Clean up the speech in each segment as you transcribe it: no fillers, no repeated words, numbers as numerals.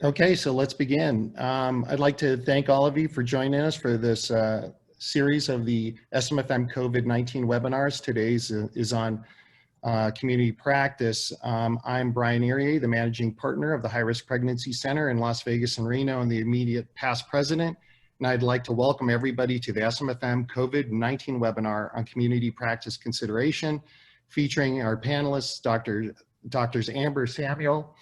Okay, so let's begin. I'd like to thank all of you for joining us for this series of the SMFM COVID-19 webinars. Today's is on community practice. I'm Brian Iriye, the managing partner of the High Risk Pregnancy Center in Las Vegas and Reno, and the immediate past president. And I'd like to welcome everybody to the SMFM COVID-19 webinar on community practice consideration, featuring our panelists, Drs. Amber Samuel,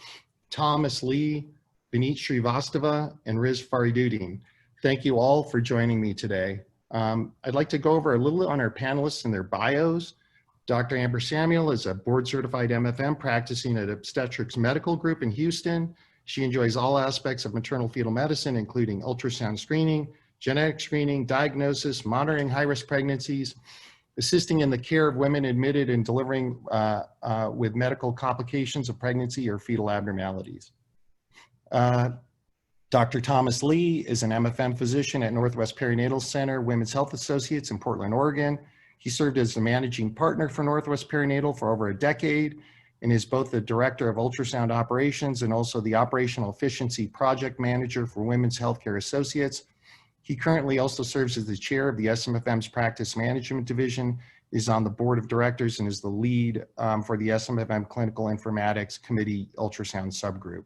Thomas Lee, Vineet Shrivastava, and Riz Fareeduddin. Thank you all for joining me today. I'd like to go over a little on our panelists and their bios. Dr. Amber Samuel is a board certified MFM practicing at Obstetrics Medical Group in Houston. She enjoys all aspects of maternal-fetal medicine, including ultrasound screening, genetic screening, diagnosis, monitoring high-risk pregnancies, assisting in the care of women admitted and delivering with medical complications of pregnancy or fetal abnormalities. Dr. Thomas Lee is an MFM physician at Northwest Perinatal Center Women's Health Associates in Portland, Oregon. He served as the managing partner for Northwest Perinatal for over a decade and is both the director of ultrasound operations and also the operational efficiency project manager for Women's Healthcare Associates. He currently also serves as the chair of the SMFM's practice management division, is on the board of directors, and is the lead for the SMFM Clinical Informatics Committee ultrasound subgroup.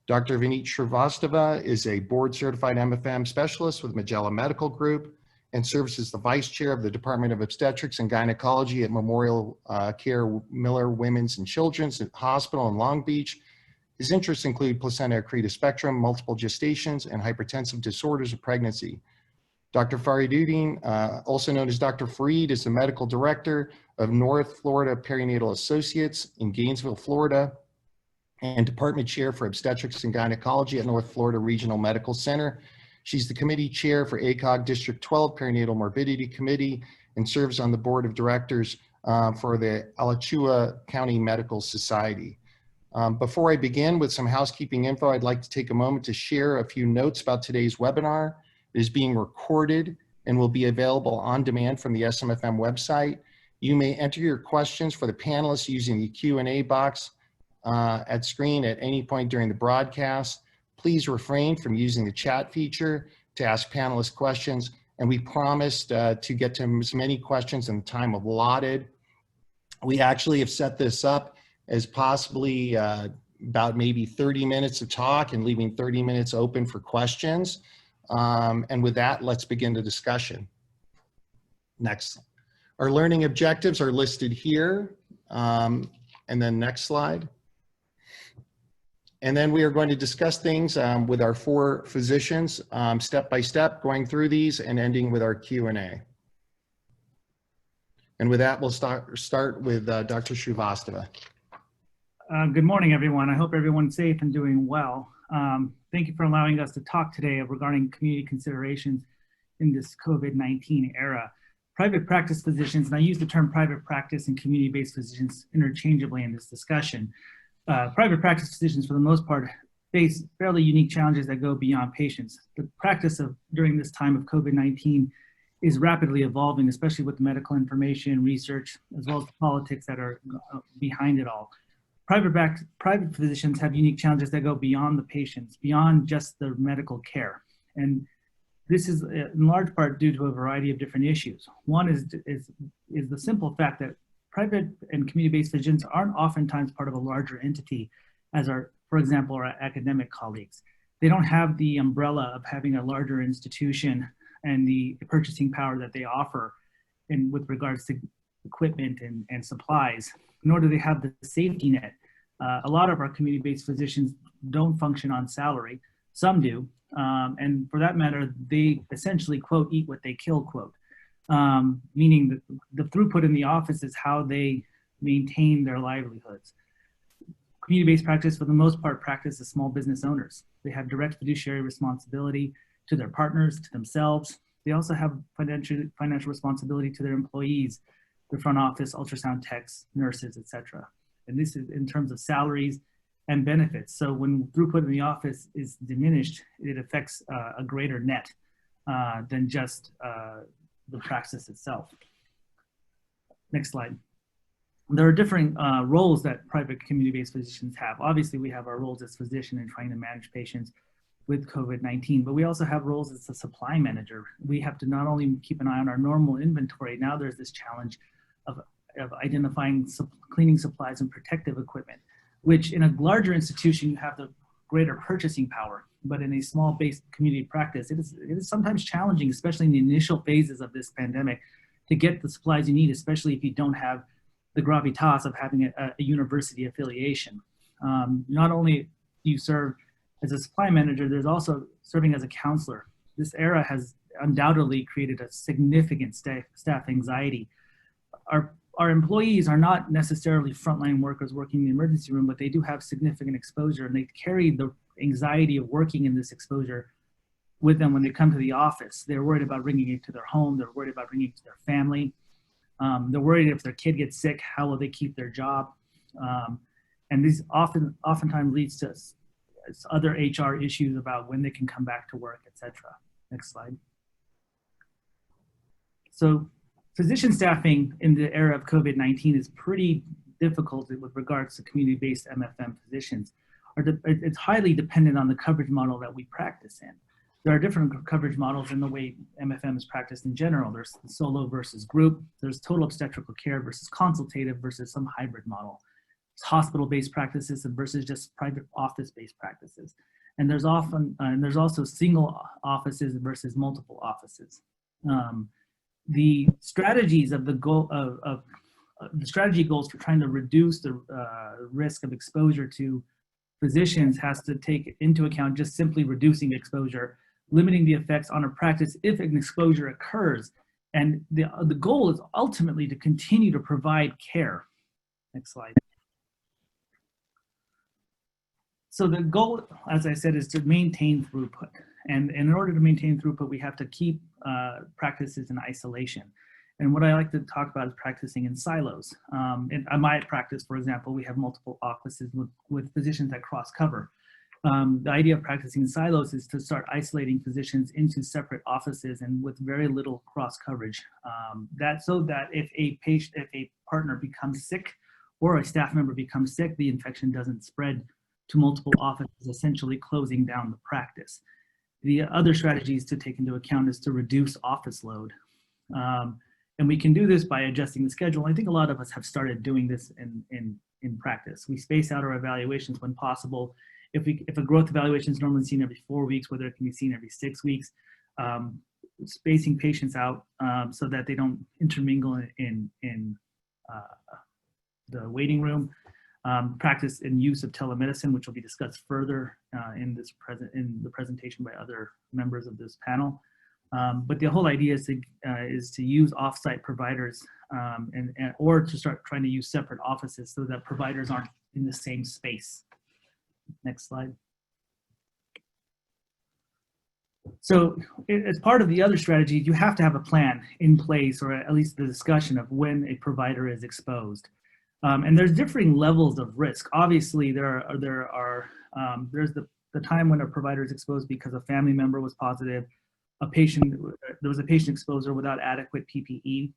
Dr. Vineet Shrivastava is a board certified MFM specialist with Magella Medical Group and serves as the vice chair of the Department of Obstetrics and Gynecology at Memorial Care Miller Women's and Children's Hospital in Long Beach. His interests include placenta accreta spectrum, multiple gestations, and hypertensive disorders of pregnancy. Dr. Fareeduddin, also known as Dr. Fareed, is the medical director of North Florida Perinatal Associates in Gainesville, Florida, and department chair for obstetrics and gynecology at North Florida Regional Medical Center. She's the committee chair for ACOG District 12 Perinatal Morbidity Committee and serves on the board of directors for the Alachua County Medical Society. Before I begin with some housekeeping info, I'd like to take a moment to share a few notes about today's webinar. It is being recorded and will be available on demand from the SMFM website. You may enter your questions for the panelists using the Q&A box at screen at any point during the broadcast. Please refrain from using the chat feature to ask panelists questions, and we promised to get to as many questions in the time allotted. We actually have set this up as possibly about maybe 30 minutes of talk and leaving 30 minutes open for questions. And with that, let's begin the discussion. Next. Our learning objectives are listed here. And then next slide. And then we are going to discuss things with our four physicians, step by step, going through these and ending with our Q&A. And with that, we'll start with Dr. Shrivastava. Good morning, everyone. I hope everyone's safe and doing well. Thank you for allowing us to talk today regarding community considerations in this COVID-19 era. Private practice physicians, and I use the term private practice and community-based physicians interchangeably in this discussion. Private practice physicians, for the most part, face fairly unique challenges that go beyond patients. The practice during this time of COVID-19 is rapidly evolving, especially with the medical information, research, as well as the politics that are behind it all. Private physicians have unique challenges that go beyond the patients, beyond just the medical care. And this is in large part due to a variety of different issues. One is the simple fact that private and community-based physicians aren't oftentimes part of a larger entity as for example, our academic colleagues. They don't have the umbrella of having a larger institution and the purchasing power that they offer with regards to equipment and supplies, nor do they have the safety net. A lot of our community-based physicians don't function on salary. Some do, and for that matter, they essentially, quote, eat what they kill, quote. Meaning that the throughput in the office is how they maintain their livelihoods. Community-based practice, for the most part, practice as small business owners. They have direct fiduciary responsibility to their partners, to themselves. They also have financial responsibility to their employees, the front office, ultrasound techs, nurses, etc. And this is in terms of salaries and benefits. So when throughput in the office is diminished, it affects a greater net than just the practice itself. Next slide. there are different roles that private community-based physicians have. Obviously, we have our roles as physician in trying to manage patients with COVID-19, but we also have roles as a supply manager. We have to not only keep an eye on our normal inventory, now there's this challenge of identifying cleaning supplies and protective equipment, which in a larger institution, you have the greater purchasing power, but in a small-based community practice, it is sometimes challenging, especially in the initial phases of this pandemic, to get the supplies you need, especially if you don't have the gravitas of having a university affiliation. Not only do you serve as a supply manager, there's also serving as a counselor. This era has undoubtedly created a significant staff anxiety. Our employees are not necessarily frontline workers working in the emergency room, but they do have significant exposure, and they carry the anxiety of working in this exposure with them when they come to the office. They're worried about bringing it to their home. They're worried about bringing it to their family. They're worried if their kid gets sick, how will they keep their job? And these oftentimes leads to other HR issues about when they can come back to work, etc. Next slide. So physician staffing in the era of COVID-19 is pretty difficult with regards to community-based MFM physicians. It's highly dependent on the coverage model that we practice in. There are different coverage models in the way MFM is practiced in general. There's solo versus group. There's total obstetrical care versus consultative versus some hybrid model. There's hospital-based practices versus just private office-based practices. And there's also single offices versus multiple offices. The strategies of the goal of the strategy goals for trying to reduce the risk of exposure to physicians has to take into account just simply reducing exposure, limiting the effects on a practice if an exposure occurs. And the goal is ultimately to continue to provide care. Next slide. So the goal, as I said, is to maintain throughput. And in order to maintain throughput, we have to keep practices in isolation. And what I like to talk about is practicing in silos. In my practice, for example, we have multiple offices with physicians that cross cover. The idea of practicing in silos is to start isolating physicians into separate offices and with very little cross coverage. So that if a partner becomes sick or a staff member becomes sick, the infection doesn't spread to multiple offices, essentially closing down the practice. The other strategies to take into account is to reduce office load. And we can do this by adjusting the schedule. I think a lot of us have started doing this in practice. We space out our evaluations when possible. If a growth evaluation is normally seen every 4 weeks, whether it can be seen every 6 weeks, spacing patients out so that they don't intermingle in the waiting room. Practice in use of telemedicine, which will be discussed further in the presentation by other members of this panel. But the whole idea is to use offsite providers or to start trying to use separate offices so that providers aren't in the same space. Next slide. So as part of the other strategy, you have to have a plan in place, or at least the discussion of when a provider is exposed. And there's differing levels of risk. Obviously, there's the time when a provider is exposed because a family member was positive, there was a patient exposure without adequate PPE,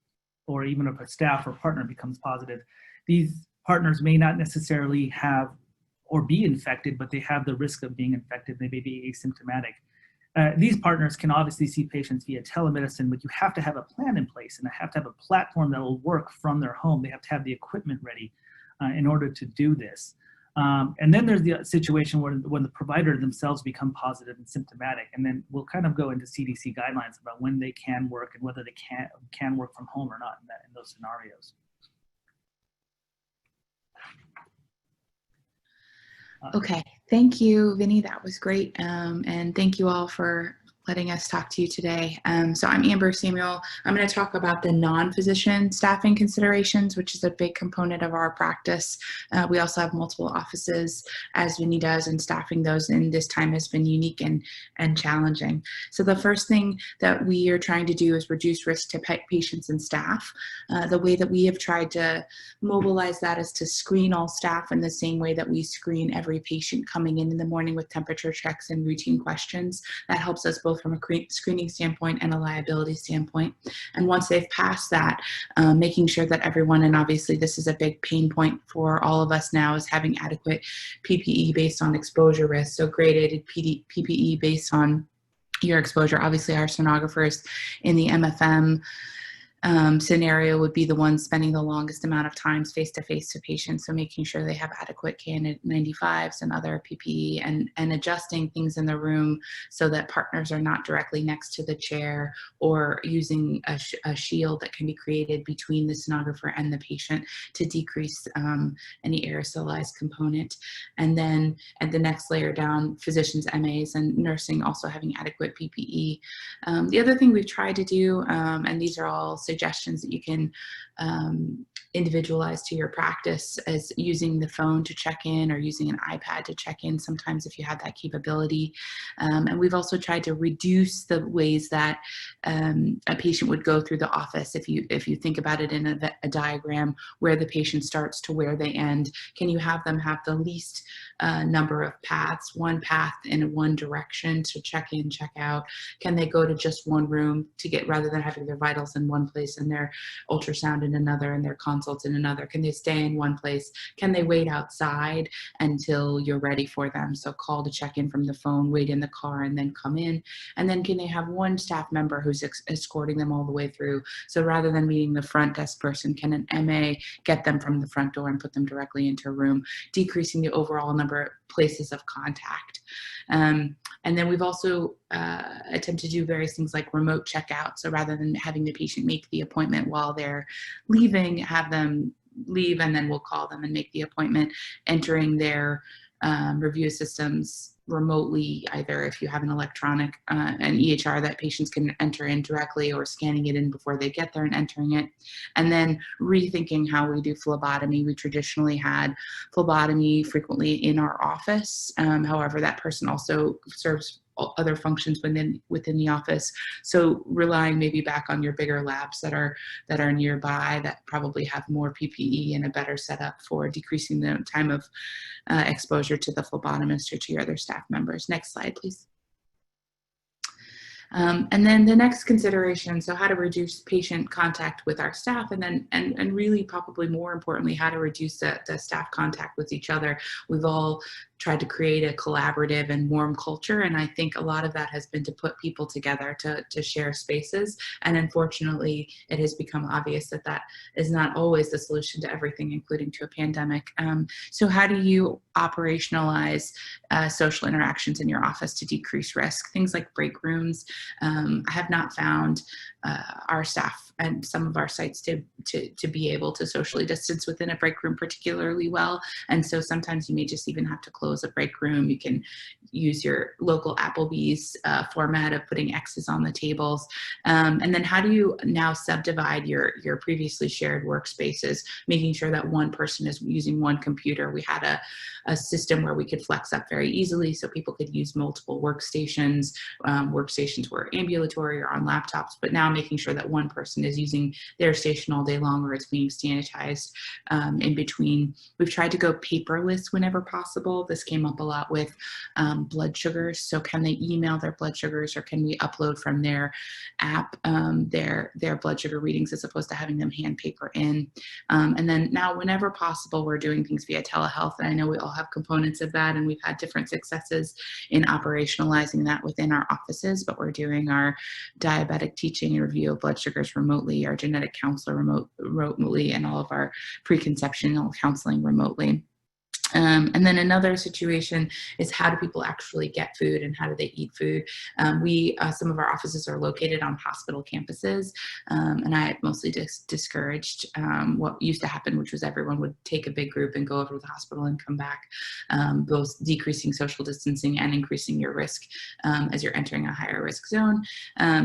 or even if a staff or partner becomes positive. These partners may not necessarily have or be infected, but they have the risk of being infected. They may be asymptomatic. These partners can obviously see patients via telemedicine, but you have to have a plan in place, and they have to have a platform that will work from their home. They have to have the equipment ready in order to do this. And then there's the situation when the provider themselves become positive and symptomatic, and then we'll kind of go into CDC guidelines about when they can work and whether they can work from home or not in those scenarios. Okay, thank you, Vinny. That was great. And thank you all for letting us talk to you today. So I'm Amber Samuel. I'm going to talk about the non-physician staffing considerations, which is a big component of our practice. We also have multiple offices, as Vinny does, and staffing those in this time has been unique and challenging. So the first thing that we are trying to do is reduce risk to patients and staff. The way that we have tried to mobilize that is to screen all staff in the same way that we screen every patient coming in the morning with temperature checks and routine questions. That helps us both both from a screening standpoint and a liability standpoint. And once they've passed that, making sure that everyone, and obviously this is a big pain point for all of us now, is having adequate PPE based on exposure risk. So gradated PPE based on your exposure. Obviously our sonographers in the MFM scenario would be the ones spending the longest amount of times face-to-face to patients. So making sure they have adequate KN95s and other PPE, and adjusting things in the room so that partners are not directly next to the chair, or using a shield that can be created between the sonographer and the patient to decrease any aerosolized component. And then at the next layer down, physicians, MAs, and nursing also having adequate PPE. The other thing we've tried to do, and these are all suggestions that you can individualize to your practice, as using the phone to check in or using an iPad to check in sometimes if you have that capability. And we've also tried to reduce the ways that a patient would go through the office. If you think about it in a diagram, where the patient starts to where they end, can you have them have the least number of paths, one path in one direction to check in, check out? Can they go to just one room to get, rather than having their vitals in one place and their ultrasound in another and their consults in another? Can they stay in one place? Can they wait outside until you're ready for them? So call to check in from the phone, wait in the car, and then come in. And then can they have one staff member who's escorting them all the way through? So rather than meeting the front desk person, can an MA get them from the front door and put them directly into a room, decreasing the overall number of places of contact. And then we've also attempted to do various things like remote checkout. So rather than having the patient make the appointment while they're leaving, have them leave and then we'll call them and make the appointment, entering their review systems remotely, either if you have an electronic, an EHR that patients can enter in directly, or scanning it in before they get there and entering it. And then rethinking how we do phlebotomy. We traditionally had phlebotomy frequently in our office. However, that person also serves other functions within the office. So relying maybe back on your bigger labs that are nearby, that probably have more PPE and a better setup for decreasing the time of exposure to the phlebotomist or to your other staff members. Next slide, please. And then the next consideration, so how to reduce patient contact with our staff, and then and really probably more importantly, how to reduce the staff contact with each other. We've all tried to create a collaborative and warm culture, and I think a lot of that has been to put people together to share spaces. And unfortunately, it has become obvious that that is not always the solution to everything, including to a pandemic. So how do you operationalize social interactions in your office to decrease risk? Things like break rooms. I have not found our staff and some of our sites to be able to socially distance within a break room particularly well. And so sometimes you may just even have to close a break room. You can use your local Applebee's format of putting X's on the tables. And then how do you now subdivide your previously shared workspaces, making sure that one person is using one computer? We had a system where we could flex up very easily so people could use multiple workstations. Workstations were ambulatory or on laptops, but now making sure that one person is using their station all day long, or it's being sanitized in between. We've tried to go paperless whenever possible. This came up a lot with blood sugars. So can they email their blood sugars, or can we upload from their app their blood sugar readings as opposed to having them hand paper in? And then now whenever possible, we're doing things via telehealth. And I know we all have components of that, and we've had different successes in operationalizing that within our offices, but we're doing our diabetic teaching and review of blood sugars remotely, our genetic counselor remotely, and all of our preconceptional counseling remotely. And then another situation is, how do people actually get food and how do they eat food? Some of our offices are located on hospital campuses, and I mostly discouraged what used to happen, which was everyone would take a big group and go over to the hospital and come back, both decreasing social distancing and increasing your risk as you're entering a higher risk zone.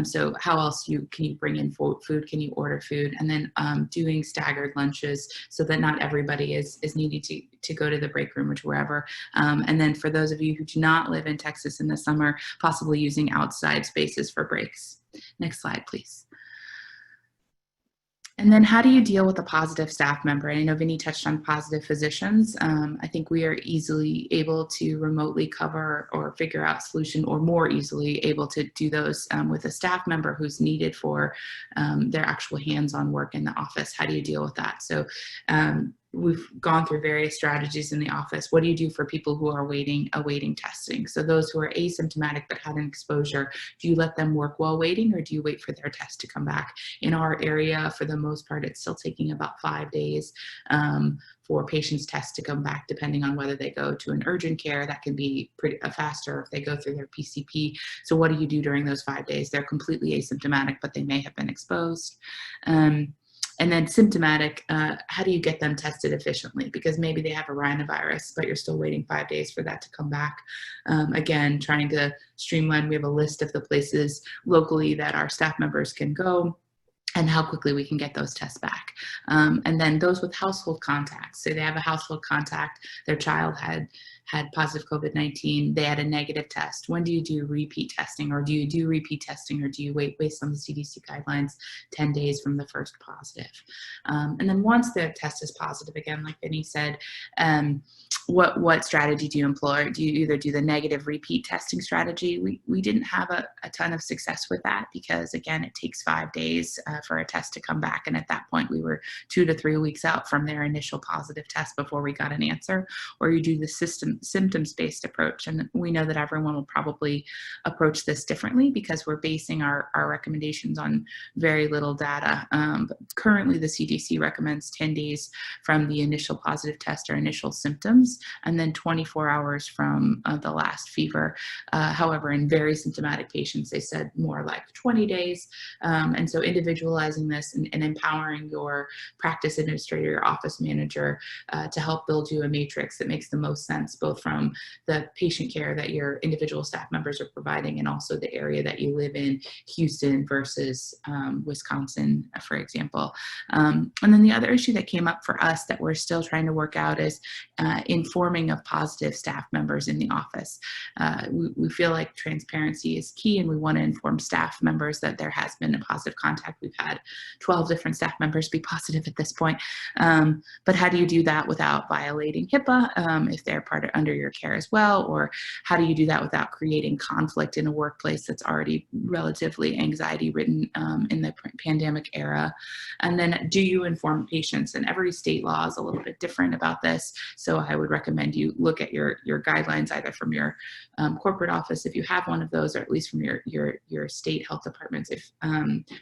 So how else can you bring in food? Can you order food? And then doing staggered lunches so that not everybody is needing to go to the break room or to wherever. And then for those of you who do not live in Texas in the summer, possibly using outside spaces for breaks. Next slide, please. And then how do you deal with a positive staff member? And I know Vinny touched on positive physicians. I think we are easily able to remotely cover or figure out solution, or more easily able to do those with a staff member who's needed for their actual hands-on work in the office. How do you deal with that? So we've gone through various strategies in the office. What do you do for people who are awaiting testing? So those who are asymptomatic but had an exposure, do you let them work while waiting, or do you wait for their test to come back? In our area, for the most part, it's still taking about 5 days for patients' tests to come back, depending on whether they go to an urgent care. That can be pretty faster if they go through their PCP. So what do you do during those 5 days? They're completely asymptomatic, but they may have been exposed. And then symptomatic, how do you get them tested efficiently? Because maybe they have a rhinovirus, but you're still waiting 5 days for that to come back. Again, trying to streamline. We have a list of the places locally that our staff members can go, and how quickly we can get those tests back. And then those with household contacts. So they have a household contact, their child had positive COVID-19, they had a negative test. When do you do repeat testing, or do you do repeat testing, or do you wait based on the CDC guidelines 10 days from the first positive? And then once the test is positive, again, like Vinny said, what strategy do you employ? Do you either do the negative repeat testing strategy? We didn't have a ton of success with that, because again, it takes 5 days for a test to come back. And at that point, we were 2 to 3 weeks out from their initial positive test before we got an answer. Or you do the symptoms-based approach. And we know that everyone will probably approach this differently, because we're basing our recommendations on very little data. But currently, the CDC recommends 10 days from the initial positive test or initial symptoms, and then 24 hours from the last fever. However, in very symptomatic patients, they said more like 20 days. And so individualizing this and empowering your practice administrator, your office manager, to help build you a matrix that makes the most sense, both from the patient care that your individual staff members are providing, and also the area that you live in, Houston versus Wisconsin, for example. And then the other issue that came up for us that we're still trying to work out is informing of positive staff members in the office. We feel like transparency is key, and we want to inform staff members that there has been a positive contact. We've had 12 different staff members be positive at this point. But how do you do that without violating HIPAA if they're under your care as well? Or how do you do that without creating conflict in a workplace that's already relatively anxiety-ridden in the pandemic era? And then do you inform patients? And every state law is a little bit different about this. So I would recommend you look at your guidelines, either from your corporate office, if you have one of those, or at least from your state health departments, if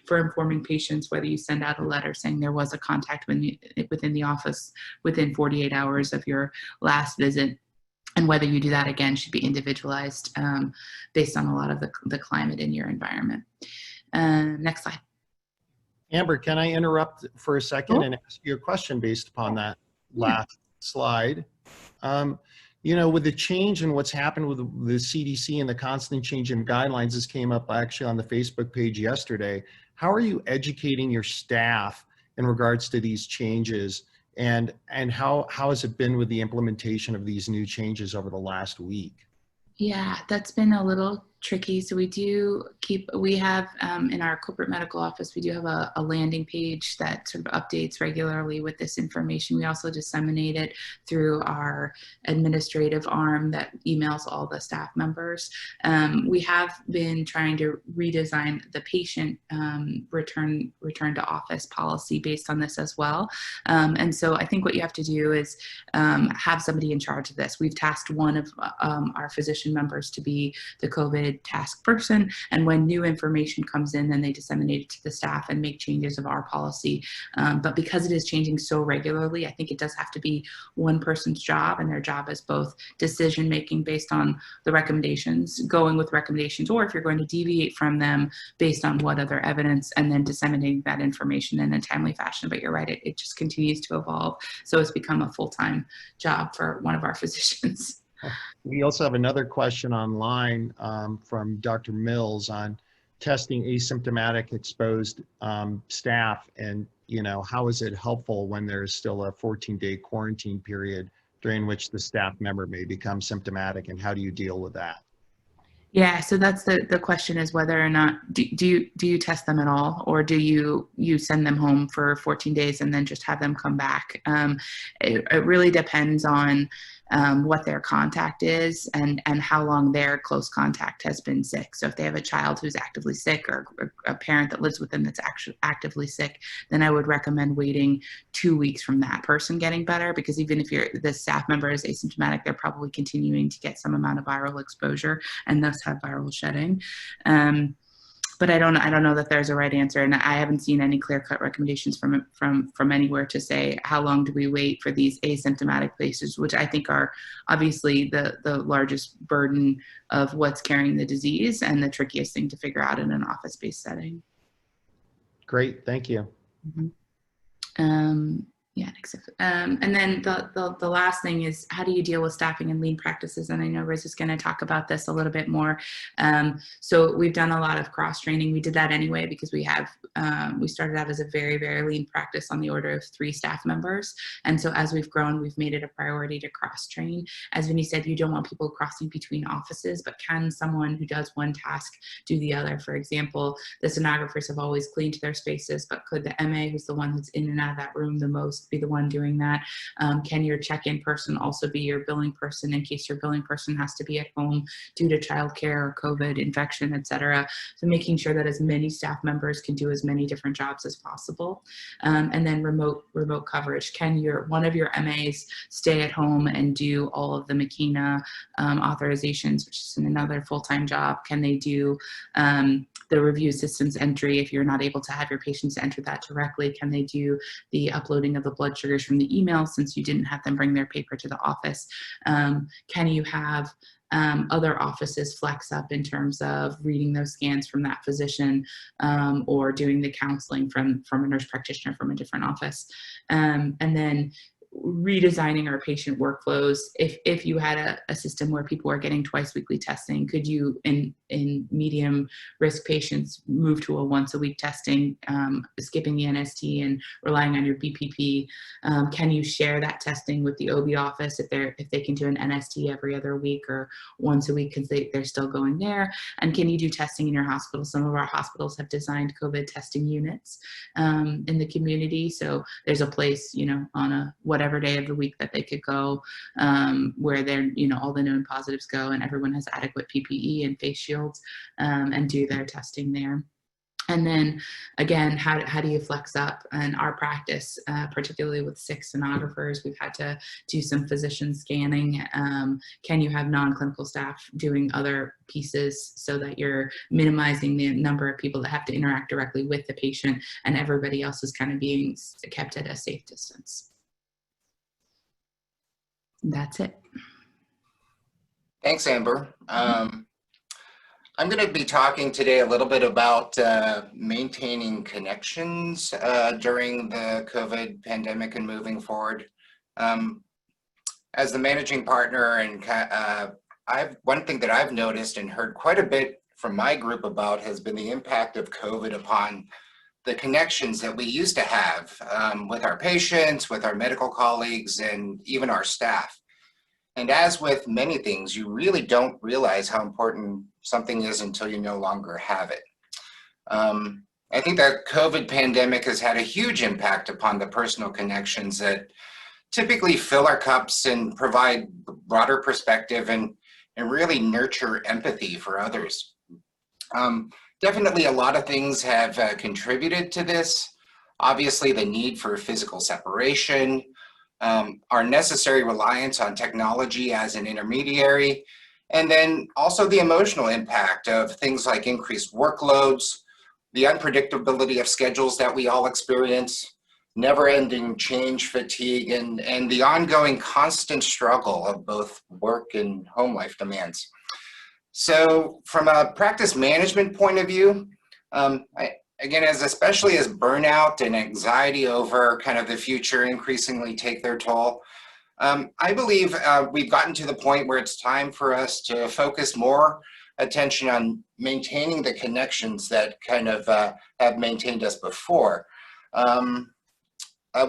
for informing patients, whether you send out a letter saying there was a contact within the office within 48 hours of your last visit, and whether you do that again should be individualized based on a lot of the climate in your environment. Next slide. Amber, can I interrupt for a second Sure. and ask you a question based upon that last slide? You know, with the change in what's happened with the CDC and the constant change in guidelines, this came up actually on the Facebook page yesterday. How are you educating your staff in regards to these changes, and how has it been with the implementation of these new changes over the last week? Yeah, that's been a little tricky. So we have in our corporate medical office, we do have a landing page that sort of updates regularly with this information. We also disseminate it through our administrative arm that emails all the staff members. We have been trying to redesign the patient return to office policy based on this as well. And so I think what you have to do is have somebody in charge of this. We've tasked one of our physician members to be the COVID task person, and when new information comes in, then they disseminate it to the staff and make changes of our policy. But because it is changing so regularly, I think it does have to be one person's job, and their job is both decision making based on the recommendations, going with recommendations, or if you're going to deviate from them based on what other evidence, and then disseminating that information in a timely fashion. But you're right, it just continues to evolve. So it's become a full-time job for one of our physicians. We also have another question online from Dr. Mills on testing asymptomatic exposed staff, and how is it helpful when there's still a 14-day quarantine period during which the staff member may become symptomatic, and how do you deal with that? Yeah, so that's the question, is whether or not do you test them at all, or do you send them home for 14 days and then just have them come back? It really depends on what their contact is and how long their close contact has been sick. So if they have a child who's actively sick, or a parent that lives with them that's actually actively sick, then I would recommend waiting 2 weeks from that person getting better, because even if the staff member is asymptomatic, they're probably continuing to get some amount of viral exposure and thus have viral shedding. But I don't know that there's a right answer, and I haven't seen any clear-cut recommendations from anywhere to say how long do we wait for these asymptomatic cases, which I think are obviously the largest burden of what's carrying the disease and the trickiest thing to figure out in an office-based setting. Great, thank you. Mm-hmm. Yeah, and then the last thing is, how do you deal with staffing and lean practices? And I know Riz is going to talk about this a little bit more. So we've done a lot of cross training. We did that anyway because we started out as a very, very lean practice on the order of 3 staff members. And so as we've grown, we've made it a priority to cross train. As Vinny said, you don't want people crossing between offices, but can someone who does one task do the other? For example, the sonographers have always cleaned their spaces, but could the MA, who's the one who's in and out of that room the most, be the one doing that? Can your check-in person also be your billing person in case your billing person has to be at home due to childcare or COVID infection, etc.? So making sure that as many staff members can do as many different jobs as possible. And then remote coverage. Can one of your MAs stay at home and do all of the Makina authorizations, which is another full-time job? Can they do the review systems entry if you're not able to have your patients enter that directly? Can they do the uploading of the blood sugars from the email since you didn't have them bring their paper to the office? Can you have other offices flex up in terms of reading those scans from that physician, or doing the counseling from a nurse practitioner from a different office? And then redesigning our patient workflows. If you had a system where people are getting twice weekly testing, could you in medium risk patients move to a once a week testing, skipping the NST and relying on your BPP? Can you share that testing with the OB office if they can do an NST every other week or once a week because they're still going there? And can you do testing in your hospital? Some of our hospitals have designed COVID testing units in the community, so there's a place, on a whatever day of the week that they could go, where they're, all the known positives go and everyone has adequate PPE and face shields, and do their testing there. And then again, how do you flex up? In our practice, particularly with 6 sonographers, we've had to do some physician scanning. Can you have non-clinical staff doing other pieces so that you're minimizing the number of people that have to interact directly with the patient and everybody else is kind of being kept at a safe distance? That's it. Thanks, Amber. I'm going to be talking today a little bit about maintaining connections during the COVID pandemic and moving forward. As the managing partner, and one thing that I've noticed and heard quite a bit from my group about has been the impact of COVID upon the connections that we used to have with our patients, with our medical colleagues, and even our staff. And as with many things, you really don't realize how important something is until you no longer have it. I think that COVID pandemic has had a huge impact upon the personal connections that typically fill our cups and provide broader perspective and really nurture empathy for others. Definitely a lot of things have contributed to this. Obviously, the need for physical separation, our necessary reliance on technology as an intermediary, and then also the emotional impact of things like increased workloads, the unpredictability of schedules that we all experience, never-ending change fatigue, and the ongoing constant struggle of both work and home life demands. So from a practice management point of view, again, especially as burnout and anxiety over kind of the future increasingly take their toll, I believe we've gotten to the point where it's time for us to focus more attention on maintaining the connections that kind of have maintained us before.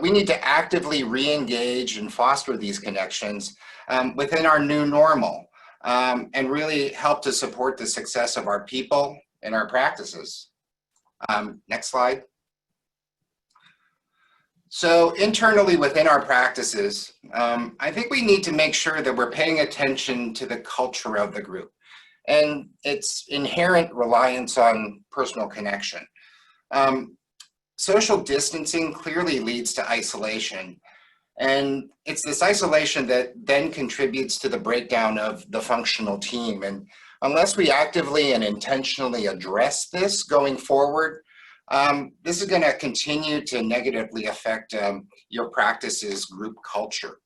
We need to actively re-engage and foster these connections within our new normal. and really help to support the success of our people and our practices. Next slide. So internally within our practices, I think we need to make sure that we're paying attention to the culture of the group and its inherent reliance on personal connection. Social distancing clearly leads to isolation, and it's this isolation that then contributes to the breakdown of the functional team. And unless we actively and intentionally address this going forward, this is going to continue to negatively affect your practice's group culture.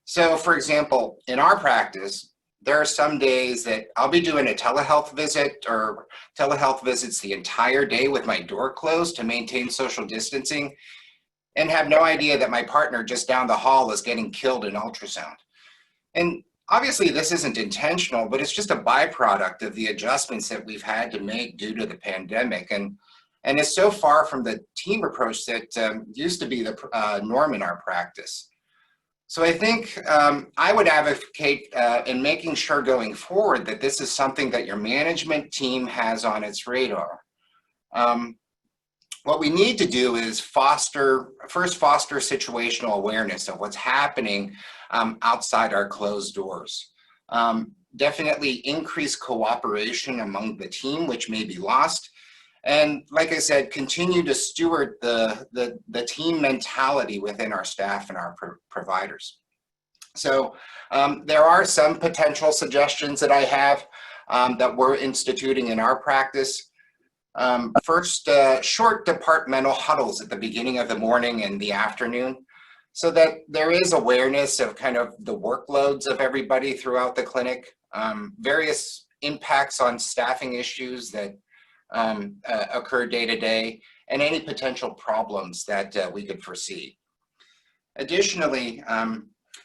So for example, in our practice, there are some days that I'll be doing a telehealth visit or telehealth visits the entire day with my door closed to maintain social distancing, and have no idea that my partner just down the hall is getting killed in ultrasound. And obviously this isn't intentional, but it's just a byproduct of the adjustments that we've had to make due to the pandemic. And it's so far from the team approach that used to be the norm in our practice. So I think I would advocate in making sure going forward that this is something that your management team has on its radar. What we need to do is foster situational awareness of what's happening outside our closed doors. Definitely increase cooperation among the team, which may be lost. And like I said, continue to steward the team mentality within our staff and our providers. So there are some potential suggestions that I have that we're instituting in our practice. First, short departmental huddles at the beginning of the morning and the afternoon, so that there is awareness of kind of the workloads of everybody throughout the clinic, various impacts on staffing issues that occur day to day, and any potential problems that we could foresee. Additionally,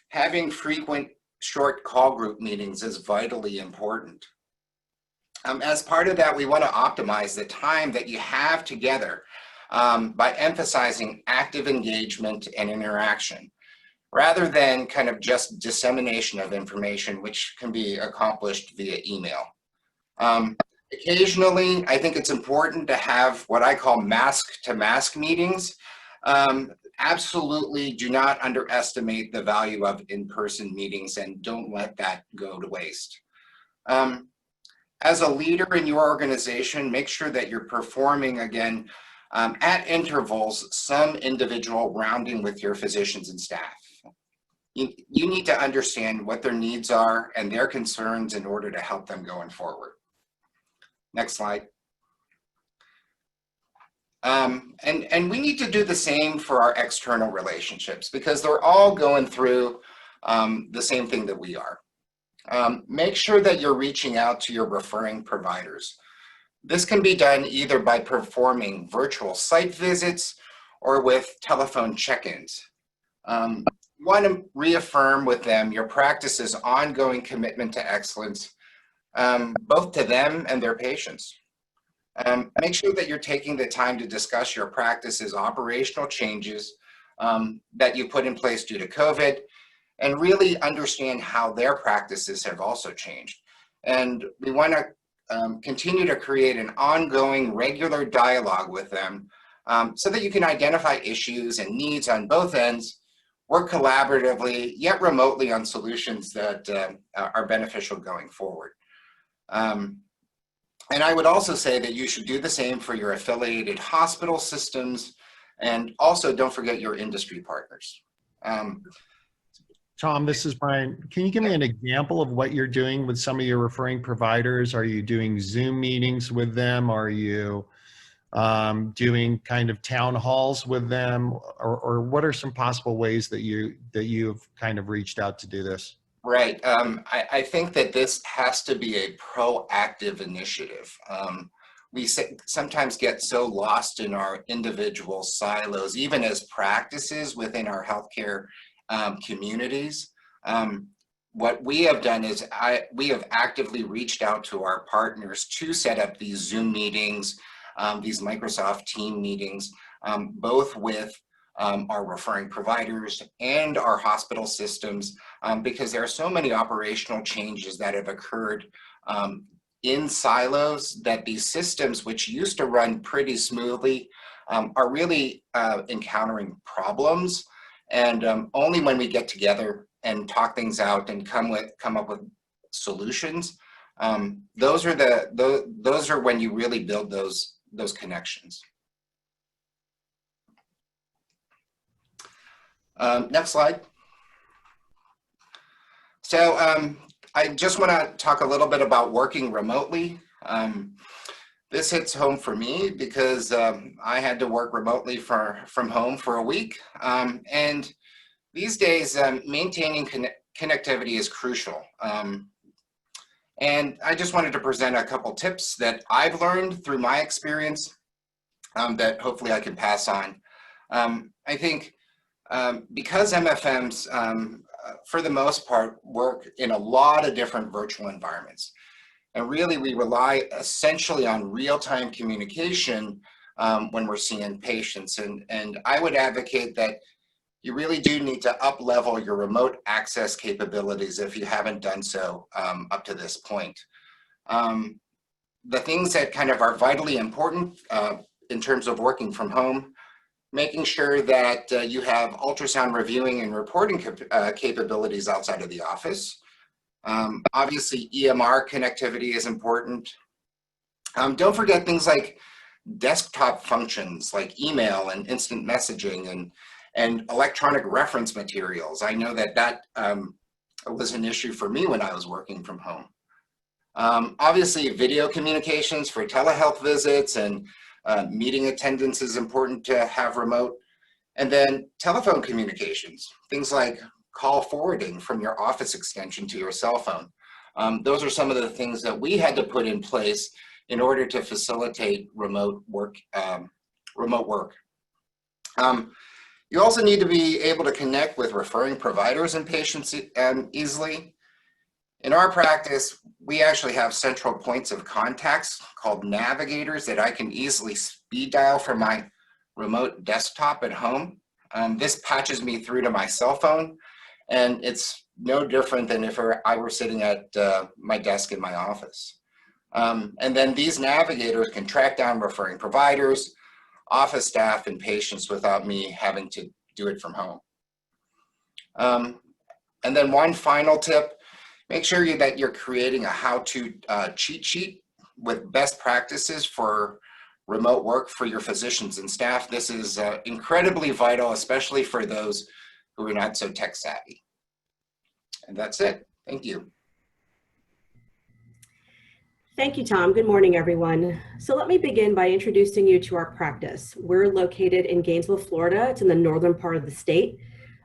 having frequent short call group meetings is vitally important. As part of that, we want to optimize the time that you have together by emphasizing active engagement and interaction, rather than kind of just dissemination of information, which can be accomplished via email. Occasionally, I think it's important to have what I call mask-to-mask meetings. Absolutely do not underestimate the value of in-person meetings, and don't let that go to waste. As a leader in your organization, make sure that you're performing, again, at intervals, some individual rounding with your physicians and staff. You need to understand what their needs are and their concerns in order to help them going forward. Next slide. And we need to do the same for our external relationships, because they're all going through the same thing that we are. Make sure that you're reaching out to your referring providers. This can be done either by performing virtual site visits or with telephone check-ins. Want to reaffirm with them your practice's ongoing commitment to excellence, both to them and their patients. Make sure that you're taking the time to discuss your practice's operational changes that you put in place due to COVID, and really understand how their practices have also changed. And we want to continue to create an ongoing regular dialogue with them so that you can identify issues and needs on both ends, work collaboratively, yet remotely on solutions that are beneficial going forward. And I would also say that you should do the same for your affiliated hospital systems, and also don't forget your industry partners. Tom, this is Brian. Can you give me an example of what you're doing with some of your referring providers? Are you doing Zoom meetings with them? Are you doing kind of town halls with them? Or what are some possible ways that you've kind of reached out to do this? Right. I think that this has to be a proactive initiative. We sometimes get so lost in our individual silos, even as practices within our healthcare communities. What we have done is we have actively reached out to our partners to set up these Zoom meetings, these Microsoft Team meetings, both with our referring providers, and our hospital systems, because there are so many operational changes that have occurred in silos that these systems, which used to run pretty smoothly, are really encountering problems. And only when we get together and talk things out and come up with solutions, those are when you really build those connections. Next slide. So I just want to talk a little bit about working remotely. This hits home for me because I had to work remotely from home for a week. And these days, maintaining connectivity is crucial. And I just wanted to present a couple tips that I've learned through my experience that hopefully I can pass on. I think because MFMs, for the most part, work in a lot of different virtual environments. And really, we rely essentially on real-time communication when we're seeing patients. And I would advocate that you really do need to up-level your remote access capabilities if you haven't done so up to this point. The things that kind of are vitally important in terms of working from home, making sure that you have ultrasound reviewing and reporting capabilities outside of the office. Obviously, EMR connectivity is important. Don't forget things like desktop functions like email and instant messaging and electronic reference materials. I know that was an issue for me when I was working from home. Obviously, video communications for telehealth visits and meeting attendance is important to have remote. And then telephone communications, things like call forwarding from your office extension to your cell phone. Those are some of the things that we had to put in place in order to facilitate remote work. You also need to be able to connect with referring providers and patients easily. In our practice, we actually have central points of contacts called navigators that I can easily speed dial from my remote desktop at home. This patches me through to my cell phone, and it's no different than if I were sitting at my desk in my office. And then these navigators can track down referring providers, office staff, and patients without me having to do it from home. And then one final tip, make sure that you're creating a how-to cheat sheet with best practices for remote work for your physicians and staff. This is incredibly vital, especially for those who are not so tech savvy. And that's it. Thank you. Thank you, Tom. Good morning, everyone. So let me begin by introducing you to our practice. We're located in Gainesville, Florida. It's in the northern part of the state.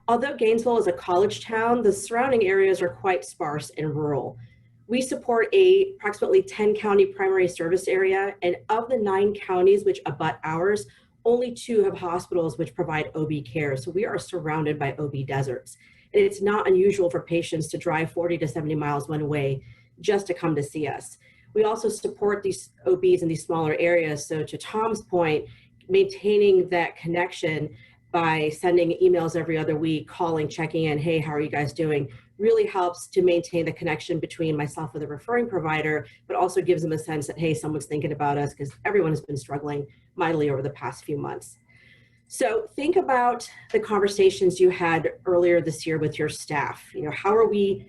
Although Gainesville is a college town, the surrounding areas are quite sparse and rural. We support approximately 10 county primary service area, and of the 9 counties which abut ours, only 2 have hospitals which provide OB care. So we are surrounded by OB deserts. And it's not unusual for patients to drive 40 to 70 miles one way just to come to see us. We also support these OBs in these smaller areas. So to Tom's point, maintaining that connection by sending emails every other week, calling, checking in, hey, how are you guys doing, really helps to maintain the connection between myself and the referring provider, but also gives them a sense that, hey, someone's thinking about us, because everyone has been struggling mightily over the past few months. So think about the conversations you had earlier this year with your staff. You know, how are we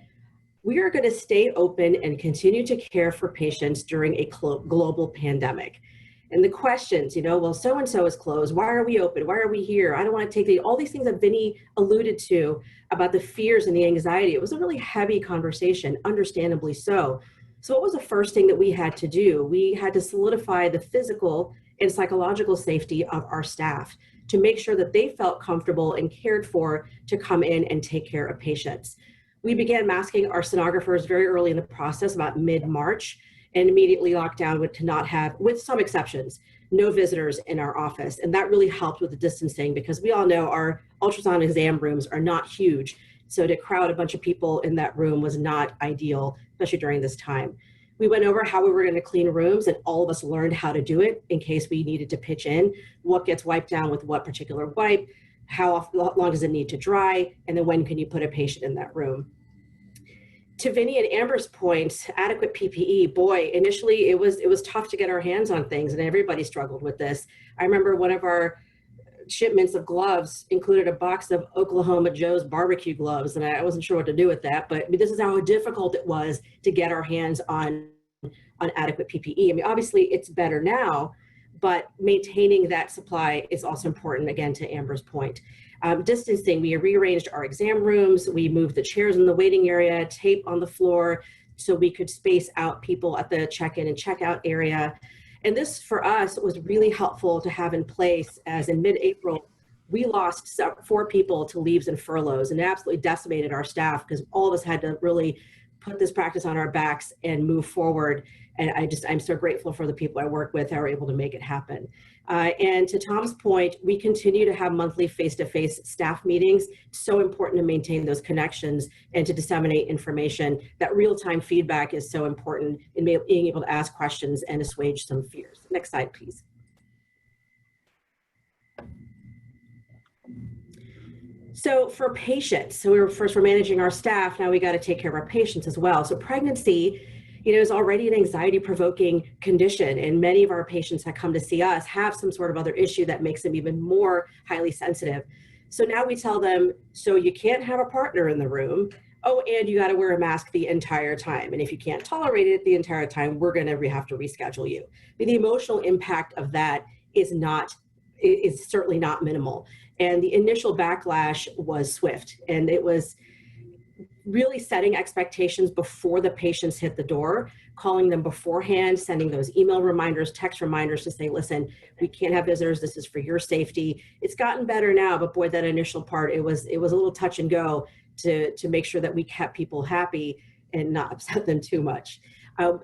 are going to stay open and continue to care for patients during a global pandemic. And the questions, you know, well, so-and-so is closed. Why are we open? Why are we here? I don't want to take all these things that Vinny alluded to about the fears and the anxiety. It was a really heavy conversation, understandably so. So what was the first thing that we had to do? We had to solidify the physical and psychological safety of our staff to make sure that they felt comfortable and cared for to come in and take care of patients. We began masking our sonographers very early in the process, about mid-March, and immediately locked down to not have, with some exceptions, no visitors in our office. And that really helped with the distancing, because we all know our ultrasound exam rooms are not huge. So to crowd a bunch of people in that room was not ideal, especially during this time. We went over how we were going to clean rooms, and all of us learned how to do it in case we needed to pitch in, what gets wiped down with what particular wipe, How long does it need to dry? And then when can you put a patient in that room? To Vinny and Amber's point, adequate PPE, boy, initially it was tough to get our hands on things, and everybody struggled with this. I remember one of our shipments of gloves included a box of Oklahoma Joe's barbecue gloves, and I wasn't sure what to do with that, but I mean, this is how difficult it was to get our hands on adequate PPE. I mean, obviously it's better now, but maintaining that supply is also important, again, to Amber's point. Distancing, we rearranged our exam rooms, we moved the chairs in the waiting area, tape on the floor, so we could space out people at the check-in and check-out area. And this, for us, was really helpful to have in place, as in mid-April, we lost 4 people to leaves and furloughs, and it absolutely decimated our staff because all of us had to really put this practice on our backs and move forward. And I'm so grateful for the people I work with that are able to make it happen. And to Tom's point, we continue to have monthly face-to-face staff meetings. So important to maintain those connections and to disseminate information. That real-time feedback is so important in being able to ask questions and assuage some fears. Next slide, please. So for patients, so we're managing our staff, now we got to take care of our patients as well. So pregnancy, is already an anxiety-provoking condition, and many of our patients that come to see us have some sort of other issue that makes them even more highly sensitive. So now we tell them, so you can't have a partner in the room. Oh, and you got to wear a mask the entire time. And if you can't tolerate it the entire time, we're going to have to reschedule you. But the emotional impact of that is certainly not minimal. And the initial backlash was swift, and it was really setting expectations before the patients hit the door, calling them beforehand, sending those email reminders, text reminders to say, listen, we can't have visitors. This is for your safety. It's gotten better now, but boy, that initial part, it was a little touch and go to make sure that we kept people happy and not upset them too much.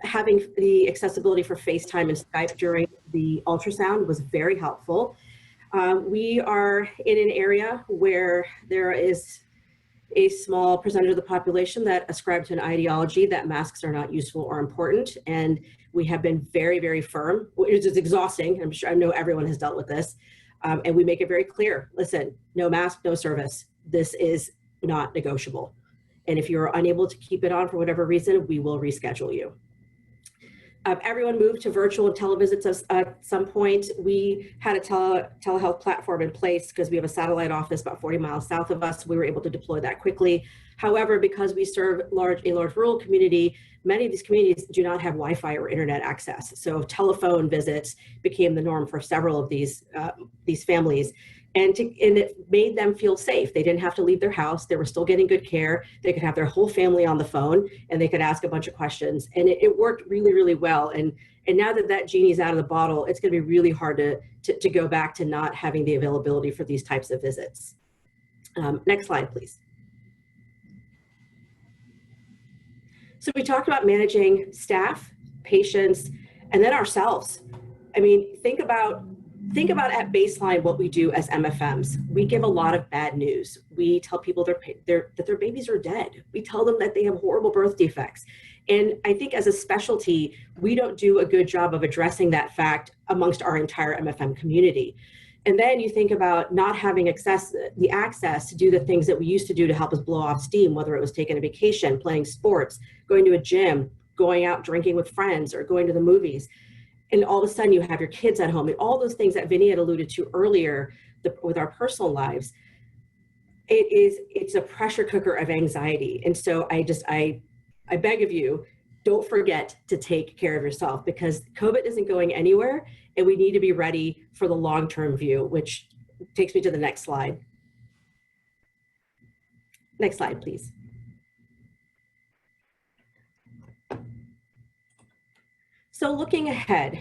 Having the accessibility for FaceTime and Skype during the ultrasound was very helpful. We are in an area where there is a small percentage of the population that ascribe to an ideology that masks are not useful or important. And we have been very, very firm, which is exhausting. I'm sure, I know everyone has dealt with this. And we make it very clear, listen, no mask, no service. This is not negotiable. And if you're unable to keep it on for whatever reason, we will reschedule you. Everyone moved to virtual and televisits at some point. We had a telehealth platform in place because we have a satellite office about 40 miles south of us. We were able to deploy that quickly. However, because we serve a large rural community, many of these communities do not have Wi-Fi or internet access. So telephone visits became the norm for several of these families. And it made them feel safe. They didn't have to leave their house. They were still getting good care. They could have their whole family on the phone, and they could ask a bunch of questions. And it worked really, really well. And now that genie's out of the bottle, it's going to be really hard to go back to not having the availability for these types of visits. Next slide, please. So we talked about managing staff, patients, and then ourselves. I mean, think about at baseline what we do as MFMs. We give a lot of bad news. We tell people that their babies are dead. We tell them that they have horrible birth defects. And I think as a specialty, we don't do a good job of addressing that fact amongst our entire MFM community. And then you think about not having the access to do the things that we used to do to help us blow off steam, whether it was taking a vacation, playing sports, going to a gym, going out drinking with friends, or going to the movies. And all of a sudden you have your kids at home, and all those things that Vinny had alluded to earlier with our personal lives, it's a pressure cooker of anxiety. And so I beg of you, don't forget to take care of yourself, because COVID isn't going anywhere, and we need to be ready for the long-term view, which takes me to the next slide. Next slide, please. So looking ahead,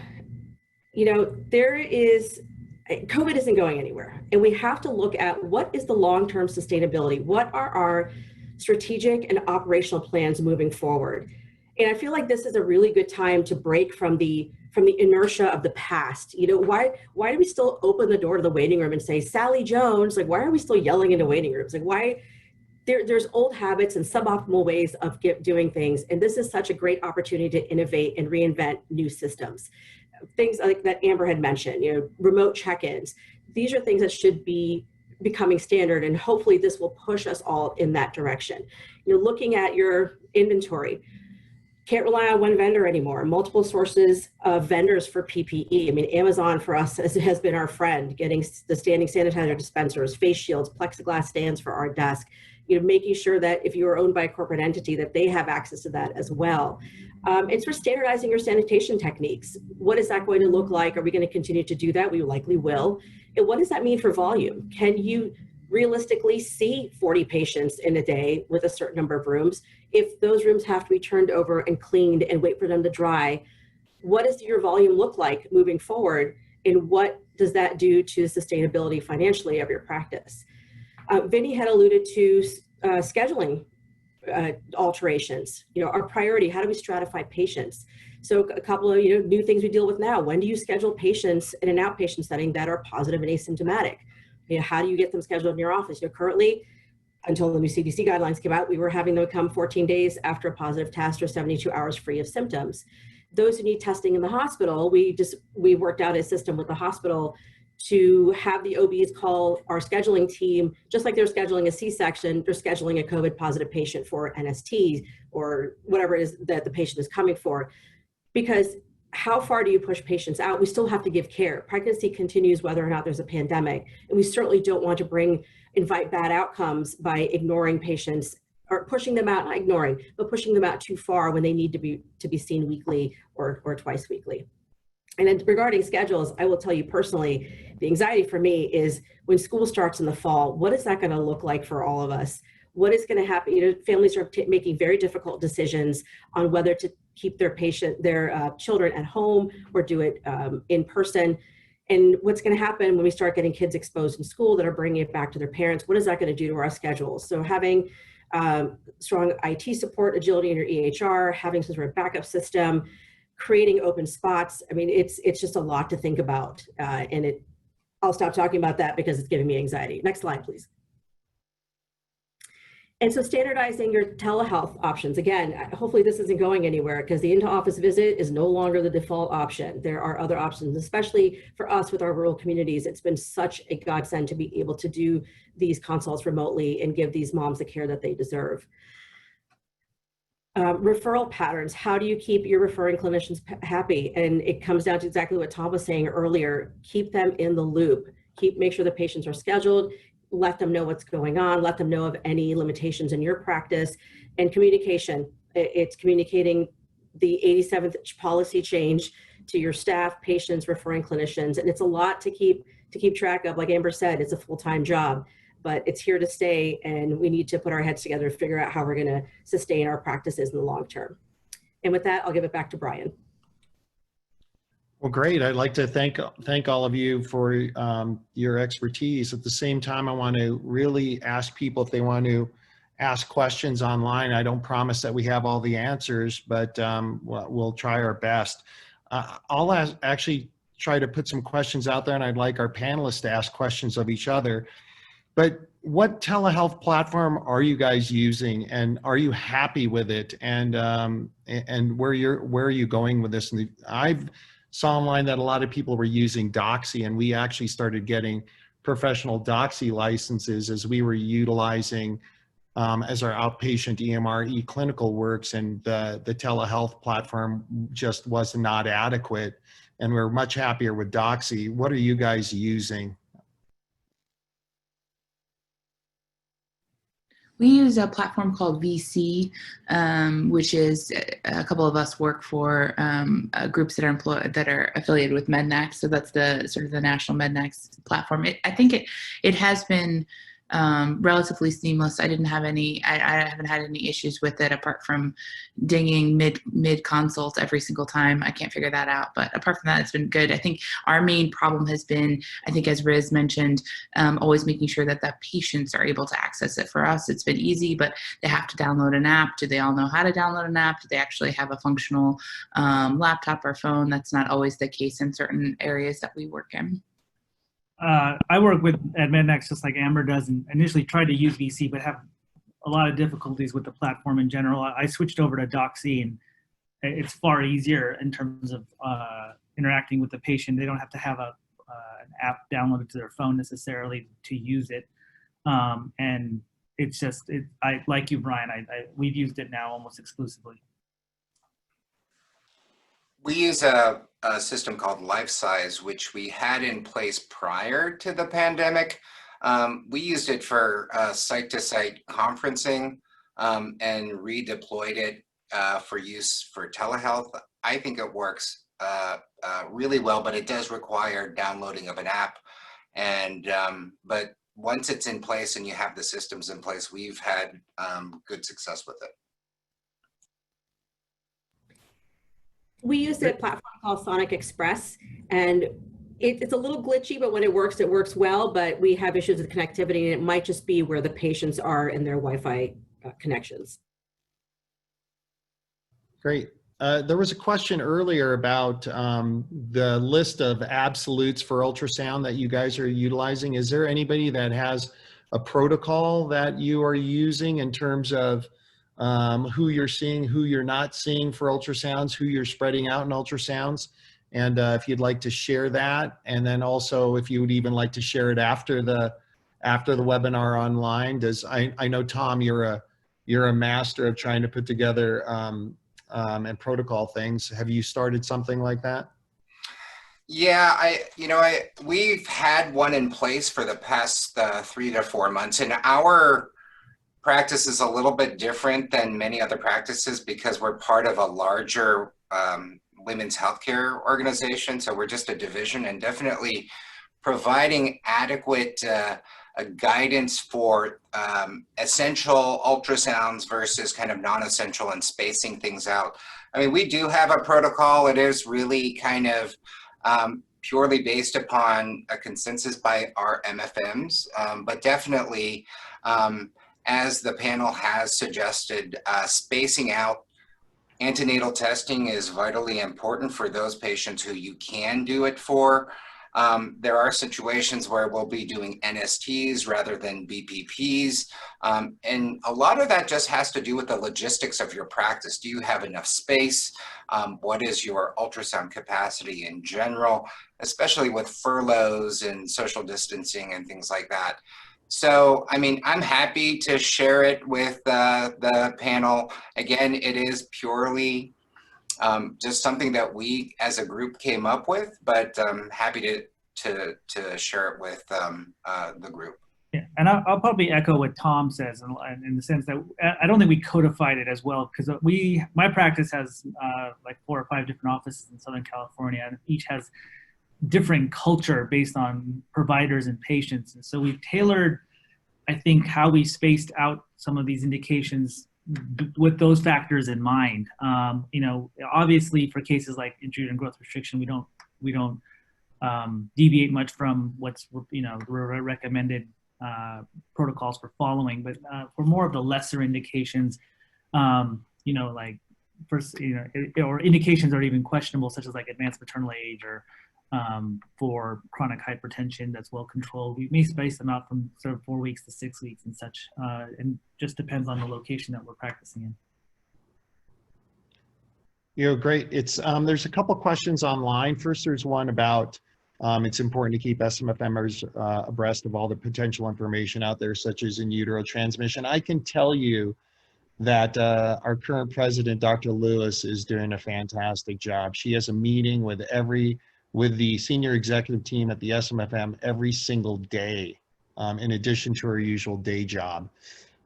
COVID isn't going anywhere, and we have to look at what is the long-term sustainability? What are our strategic and operational plans moving forward? And I feel like this is a really good time to break from the inertia of the past. Why do we still open the door to the waiting room and say, Sally Jones? Like, why are we still yelling into waiting rooms? Like, why? There's old habits and suboptimal ways of doing things. And this is such a great opportunity to innovate and reinvent new systems. Things like that Amber had mentioned, remote check-ins. These are things that should be becoming standard, and hopefully this will push us all in that direction. You're looking at your inventory. Can't rely on one vendor anymore. Multiple sources of vendors for PPE. I mean, Amazon for us has been our friend, getting the standing sanitizer dispensers, face shields, plexiglass stands for our desk, making sure that if you are owned by a corporate entity, that they have access to that as well. It's for standardizing your sanitation techniques. What is that going to look like? Are we going to continue to do that? We likely will. And what does that mean for volume? Can you realistically see 40 patients in a day with a certain number of rooms? If those rooms have to be turned over and cleaned and wait for them to dry, what does your volume look like moving forward? And what does that do to the sustainability financially of your practice? Vinny had alluded to scheduling alterations. Our priority, how do we stratify patients? So a couple of new things we deal with now. When do you schedule patients in an outpatient setting that are positive and asymptomatic? How do you get them scheduled in your office? Until the new CDC guidelines came out, we were having them come 14 days after a positive test or 72 hours free of symptoms. Those who need testing in the hospital, we worked out a system with the hospital to have the OBs call our scheduling team, just like they're scheduling a C-section, they're scheduling a COVID positive patient for NST or whatever it is that the patient is coming for. Because how far do you push patients out? We still have to give care. Pregnancy continues whether or not there's a pandemic. And we certainly don't want to invite bad outcomes by ignoring patients or pushing them out, not ignoring, but pushing them out too far when they need to be seen weekly or twice weekly. And then regarding schedules, I will tell you personally, the anxiety for me is when school starts in the fall, what is that going to look like for all of us? What is going to happen? Families are making very difficult decisions on whether to keep their children at home or do it in person. And what's going to happen when we start getting kids exposed in school that are bringing it back to their parents? What is that going to do to our schedules? So having strong IT support, agility in your EHR, having some sort of backup system, creating open spots. I mean, it's just a lot to think about. I'll stop talking about that because it's giving me anxiety. Next slide, please. And so standardizing your telehealth options. Again, hopefully this isn't going anywhere because the into-office visit is no longer the default option. There are other options, especially for us with our rural communities. It's been such a godsend to be able to do these consults remotely and give these moms the care that they deserve. Referral patterns. How do you keep your referring clinicians happy? And it comes down to exactly what Tom was saying earlier. Keep them in the loop. Make sure the patients are scheduled. Let them know what's going on. Let them know of any limitations in your practice. And communication. It's communicating the 87th policy change to your staff, patients, referring clinicians. And it's a lot to keep track of. Like Amber said, it's a full-time job. But it's here to stay, and we need to put our heads together to figure out how we're going to sustain our practices in the long term. And with that, I'll give it back to Brian. Well, great. I'd like to thank all of you for your expertise. At the same time, I want to really ask people if they want to ask questions online. I don't promise that we have all the answers, but we'll try our best. I'll actually try to put some questions out there, and I'd like our panelists to ask questions of each other. But what telehealth platform are you guys using, and are you happy with it? And where are you going with this? And I've saw online that a lot of people were using Doxy, and we actually started getting professional Doxy licenses as we were utilizing as our outpatient EMR eClinical works, and the telehealth platform just was not adequate. And we're much happier with Doxy. What are you guys using? We use a platform called VC, which is a couple of us work for groups that are affiliated with MEDNAX. So that's the sort of the national MEDNAX platform. I think it has been relatively seamless. I haven't had any issues with it apart from dinging mid consult every single time. I can't figure that out, but apart from that, it's been good. I think our main problem has been, I think as Riz mentioned, always making sure that the patients are able to access it. For us, it's been easy, but they have to download an app. Do they all know how to download an app? Do they actually have a functional laptop or phone? That's not always the case in certain areas that we work in. I work at MEDNAX just like Amber does, and initially tried to use VC, but have a lot of difficulties with the platform in general. I switched over to Doxy, and it's far easier in terms of interacting with the patient. They don't have to have a an app downloaded to their phone necessarily to use it. And it's just, I like you, Brian, we've used it now almost exclusively. We use a system called LifeSize, which we had in place prior to the pandemic. We used it for site-to-site conferencing and redeployed it for use for telehealth. I think it works really well, but it does require downloading of an app. And but once it's in place and you have the systems in place, we've had good success with it. We use a platform called Sonic Express, and it's a little glitchy, but when it works well, but we have issues with connectivity, and it might just be where the patients are in their Wi-Fi connections. Great. There was a question earlier about the list of absolutes for ultrasound that you guys are utilizing. Is there anybody that has a protocol that you are using in terms of who you're seeing, who you're not seeing for ultrasounds, who you're spreading out in ultrasounds? And if you'd like to share that, and then also if you would even like to share it after the webinar online. I know, Tom, you're a master of trying to put together and protocol things. Have you started something like that? Yeah, we've had one in place for the past 3 to 4 months, and our practice is a little bit different than many other practices because we're part of a larger women's healthcare organization. So we're just a division, and definitely providing adequate guidance for essential ultrasounds versus kind of non-essential and spacing things out. I mean, we do have a protocol. It is really kind of purely based upon a consensus by our MFMs, but definitely, as the panel has suggested, spacing out antenatal testing is vitally important for those patients who you can do it for. There are situations where we'll be doing NSTs rather than BPPs. And a lot of that just has to do with the logistics of your practice. Do you have enough space? What is your ultrasound capacity in general, especially with furloughs and social distancing and things like that? So, I mean, I'm happy to share it with the panel. Again, it is purely just something that we as a group came up with, but I'm happy to share it with the group. Yeah, and I'll probably echo what Tom says in the sense that I don't think we codified it as well, because my practice has like 4 or 5 different offices in Southern California, and each has different culture based on providers and patients. And so we've tailored, I think, how we spaced out some of these indications with those factors in mind. You know, obviously for cases like intrauterine growth restriction, we don't deviate much from what's, you know, recommended protocols for following, but for more of the lesser indications, you know, like first, you know, or indications are even questionable, such as like advanced maternal age or for chronic hypertension that's well controlled. We may space them out from sort of 4 weeks to 6 weeks and such, and just depends on the location that we're practicing in. You know, great. It's there's a couple questions online. First, there's one about it's important to keep SMFMers abreast of all the potential information out there, such as in utero transmission. I can tell you that our current president, Dr. Lewis, is doing a fantastic job. She has a meeting with the senior executive team at the SMFM every single day, in addition to her usual day job.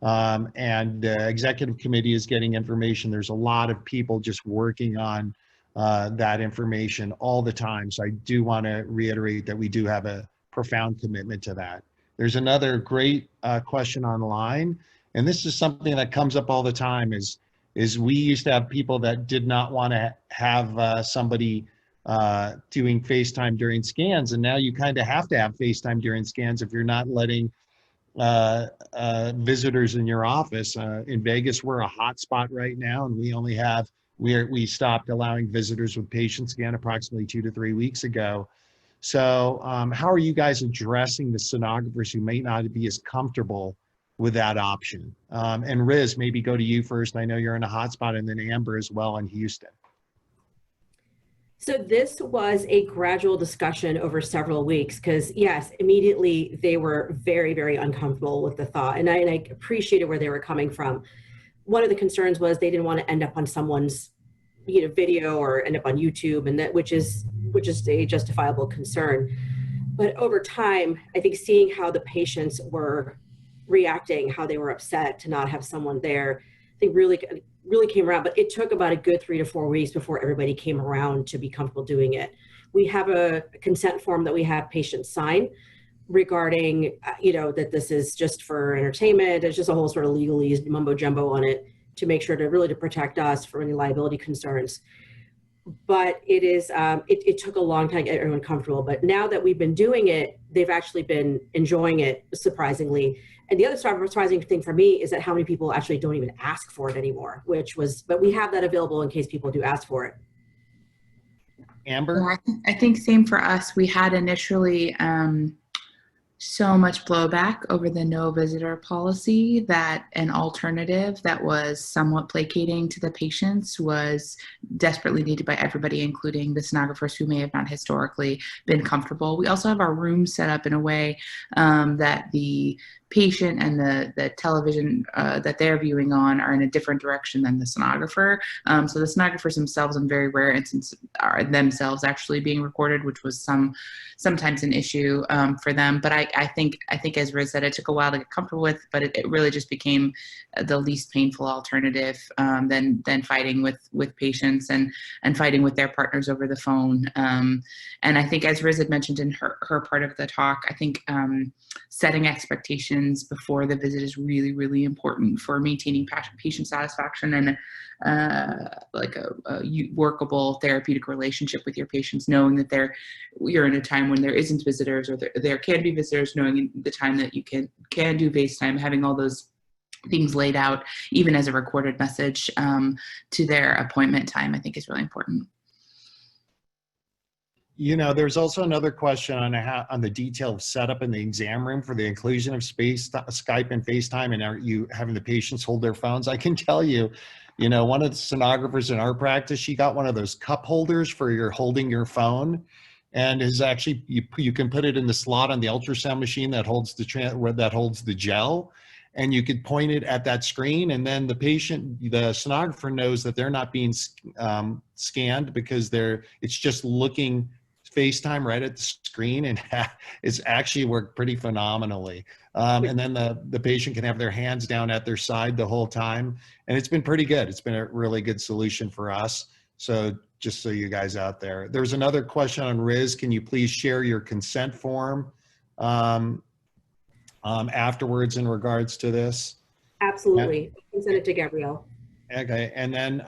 And the executive committee is getting information. There's a lot of people just working on that information all the time. So I do want to reiterate that we do have a profound commitment to that. There's another great question online, and this is something that comes up all the time, is we used to have people that did not want to have somebody doing FaceTime during scans, and now you kind of have to have FaceTime during scans if you're not letting visitors in your office. In Vegas, we're a hot spot right now, and we stopped allowing visitors with patient scan approximately 2 to 3 weeks ago. So how are you guys addressing the sonographers who may not be as comfortable with that option? And Riz, maybe go to you first. I know you're in a hot spot, and then Amber as well in Houston. So this was a gradual discussion over several weeks because, yes, immediately they were very, very uncomfortable with the thought. And I appreciated where they were coming from. One of the concerns was they didn't want to end up on someone's video or end up on YouTube, and that which is a justifiable concern. But over time, I think seeing how the patients were reacting, how they were upset to not have someone there, I think really came around. But it took about a good 3 to 4 weeks before everybody came around to be comfortable doing it. We have a consent form that we have patients sign regarding, that this is just for entertainment. There's just a whole sort of legalese mumbo jumbo on it to make sure to protect us from any liability concerns. But it is, it took a long time to get everyone comfortable. But now that we've been doing it, they've actually been enjoying it, surprisingly. And the other surprising thing for me is that how many people actually don't even ask for it anymore, but we have that available in case people do ask for it. Amber? I think same for us. We had initially so much blowback over the no visitor policy that an alternative that was somewhat placating to the patients was desperately needed by everybody, including the sonographers who may have not historically been comfortable. We also have our room set up in a way that the patient and the television that they're viewing on are in a different direction than the sonographer. So the sonographers themselves, in very rare instances, are themselves actually being recorded, which was sometimes an issue for them. But I think as Riz said, it took a while to get comfortable with, but it really just became the least painful alternative than fighting with patients and fighting with their partners over the phone. And I think, as Riz had mentioned in her part of the talk, I think setting expectations before the visit is really, really important for maintaining patient satisfaction and like a workable therapeutic relationship with your patients, knowing that you're in a time when there isn't visitors, or there can be visitors, knowing the time that you can do FaceTime, having all those things laid out, even as a recorded message to their appointment time, I think is really important. There's also another question on the detail of setup in the exam room for the inclusion of Skype and FaceTime, and are you having the patients hold their phones? I can tell you, one of the sonographers in our practice, she got one of those cup holders for your holding your phone, and is actually you can put it in the slot on the ultrasound machine that holds the gel, and you could point it at that screen, and then the sonographer knows that they're not being scanned because it's just looking FaceTime right at the screen, and it's actually worked pretty phenomenally. And then the patient can have their hands down at their side the whole time, and it's been pretty good. It's been a really good solution for us. So just so you guys out there. There's another question on Riz. Can you please share your consent form afterwards in regards to this? Absolutely. I can send it to Gabrielle. Okay, and then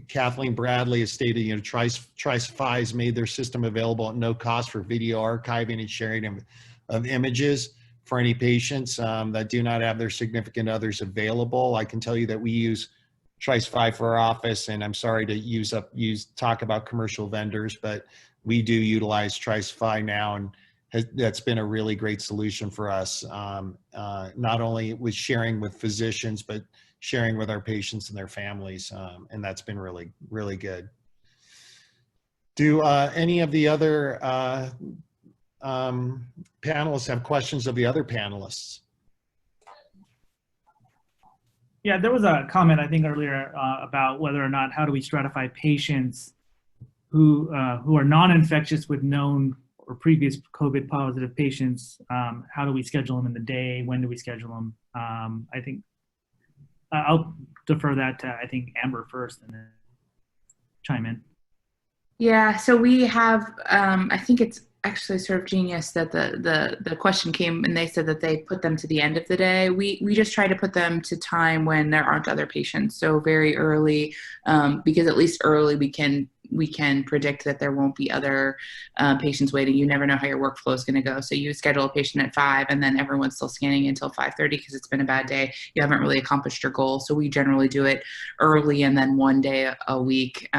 Kathleen Bradley has stated, Tri-Fi has made their system available at no cost for video archiving and sharing of images for any patients that do not have their significant others available. I can tell you that we use Tri-Fi for our office, and I'm sorry to talk about commercial vendors, but we do utilize Tri-Fi now, and that's been a really great solution for us, not only with sharing with physicians, but sharing with our patients and their families, and that's been really, really good. Do any of the other panelists have questions of the other panelists? Yeah, there was a comment, I think, earlier about whether or not, how do we stratify patients who are non-infectious with known or previous COVID positive patients? How do we schedule them in the day? When do we schedule them? I think I'll defer that to, I think, Amber first, and then chime in. Yeah, so we have, I think it's actually sort of genius that the question came and they said that they put them to the end of the day. We just try to put them to time when there aren't other patients, so very early, because at least early we can predict that there won't be other patients waiting. You never know how your workflow is going to go. So you schedule a patient at 5 and then everyone's still scanning until 5:30 because it's been a bad day. You haven't really accomplished your goal. So we generally do it early and then one day a week.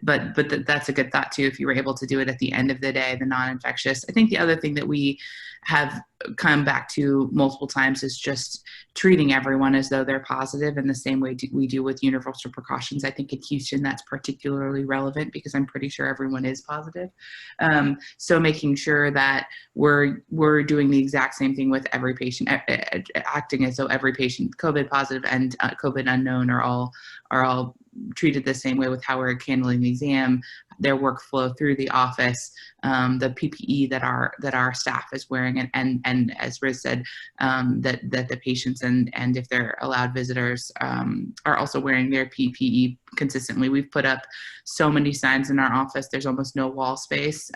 that's a good thought too, if you were able to do it at the end of the day, the non-infectious. I think the other thing that we have come back to multiple times is just treating everyone as though they're positive in the same way we do with universal precautions. I think in Houston that's particularly relevant because I'm pretty sure everyone is positive. So making sure that we're doing the exact same thing with every patient, acting as though every patient, COVID positive and COVID unknown, are all treated the same way with how we're handling the exam, their workflow through the office, the PPE that our staff is wearing, and as Riz said, that the patients and if they're allowed visitors are also wearing their PPE consistently. We've put up so many signs in our office. There's almost no wall space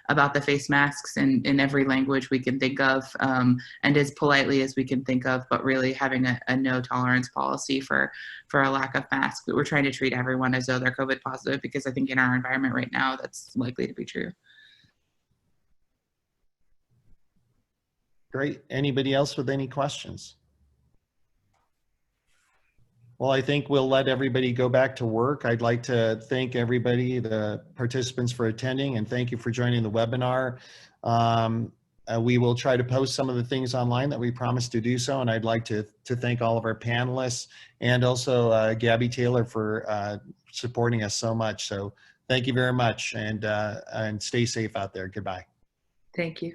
about the face masks in every language we can think of, and as politely as we can think of, but really having a no tolerance policy for a lack of masks. But we're trying to treat everyone as though they're COVID positive because I think in our environment right now, that's likely to be true. Great. Anybody else with any questions? Well, I think we'll let everybody go back to work. I'd like to thank everybody, the participants, for attending, and thank you for joining the webinar. We will try to post some of the things online that we promised to do so, and I'd like to thank all of our panelists and also Gabby Taylor for supporting us so much. So thank you very much, and stay safe out there. Goodbye. Thank you.